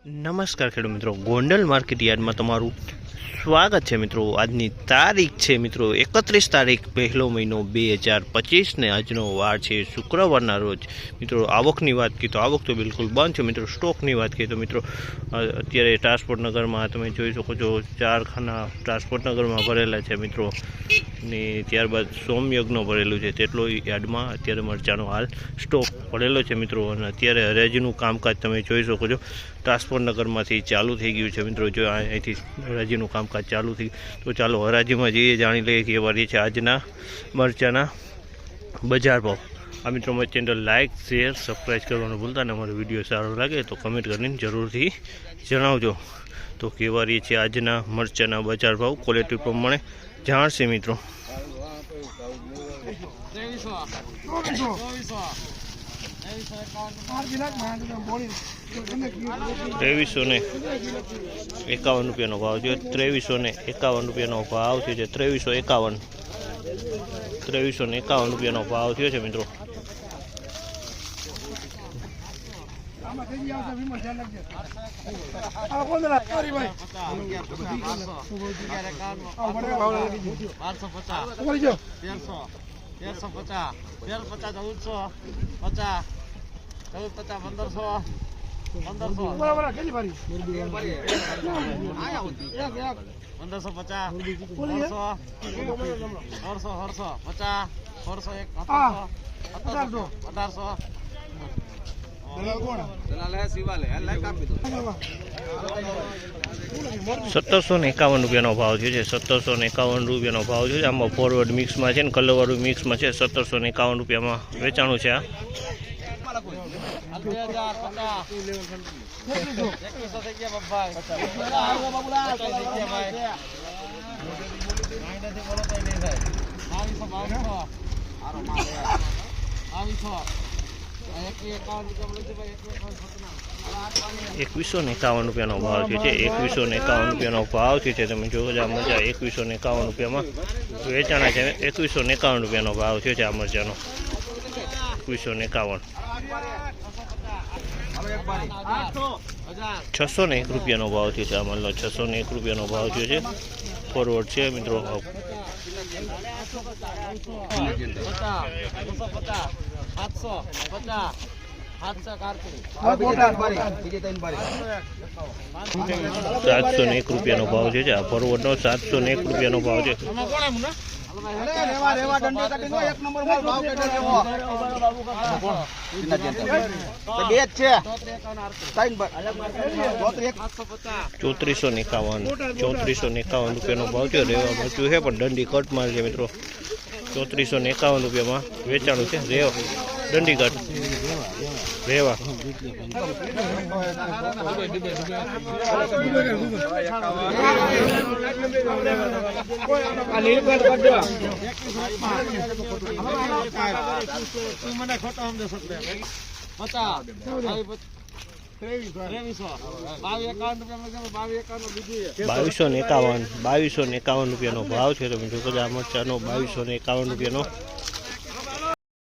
નમસ્કાર ખેડૂત મિત્રો, ગોંડલ માર્કેટ યાર્ડમાં તમારું સ્વાગત છે મિત્રો। આજની તારીખ છે મિત્રો 31 તારીખ પહેલો મહિનો 2025 ને આજનો વાર છે શુક્રવારના રોજ। મિત્રો આવકની વાત કરીએ તો આવક તો બિલકુલ બંધ છે મિત્રો। સ્ટોકની વાત કરીએ તો મિત્રો અત્યારે ટ્રાન્સપોર્ટ નગરમાં તમે જોઈ શકો છો 4 ખાના ટ્રાન્સપોર્ટ નગરમાં ભરેલા છે મિત્રો, ને ત્યારબાદ સોમયજ્ઞ ભરેલું છે તેટલો યાર્ડમાં અત્યારે મરચાનો હાલ સ્ટોક પડેલો છે મિત્રો। અને અત્યારે હરાજીનું કામકાજ તમે જોઈ શકો છો ટ્રાન્સપોર્ટ નગરમાંથી ચાલુ થઈ ગયું છે મિત્રો। જો અહીંથી હરાજીનું કામકાજ ચાલુ થઈ તો ચાલો હરાજીમાં જઈએ, જાણી લઈએ કે વારી છે આજના મરચાના બજાર ભાવ। આ મિત્રો મારી ચેનલ લાઇક શેર સબસ્ક્રાઈબ કરવાનું ભૂલતા ને અમારો વિડીયો સારો લાગે તો કમેન્ટ કરીને જરૂરથી જણાવજો। તો કેવા રહી છે આજના મરચાના બજાર ભાવ ક્વોલિટી પ્રમાણે જાણશે મિત્રો। 2351 રૂપિયાનો ભાવ છે। 2351 રૂપિયાનો ભાવ છે। 2351 રૂપિયાનો ભાવ થયો છે મિત્રો। ₹1751 રૂપિયાનો ભાવ છે। 1751 રૂપિયાનો ભાવ છે। આમાં ફોરવર્ડ મિક્સમાં છે ને કલરવાળું મિક્સમાં છે। 1751 રૂપિયામાં વેચાણું છે। આ ₹2151 રૂપિયાનો ભાવ છે। 2151 રૂપિયાનો ભાવ છે। તમે જોવો આ મરચા 2151 રૂપિયામાં વેચાણા છે। 2151 રૂપિયાનો ભાવ છે આ મરચાનો। 2151 601 રૂપિયાનો ભાવ છે। આ માલનો 601 રૂપિયાનો ભાવ છે। ફોરવર્ડ છે મિત્રો। 701 રૂપિયાનો ભાવ છે। આ ફોરવર્ડનો 701 રૂપિયાનો ભાવ છે। 3451 રૂપિયાનો ભાવ છે। રેવા મરચું છે પણ દંડી કટ માલ છે મિત્રો। 3451 રૂપિયામાં વેચાણું છે। દંડી કટ રેવા 2251 રૂપિયાનો ભાવ છે। તમે જો આ મરચાનો 2251 રૂપિયાનો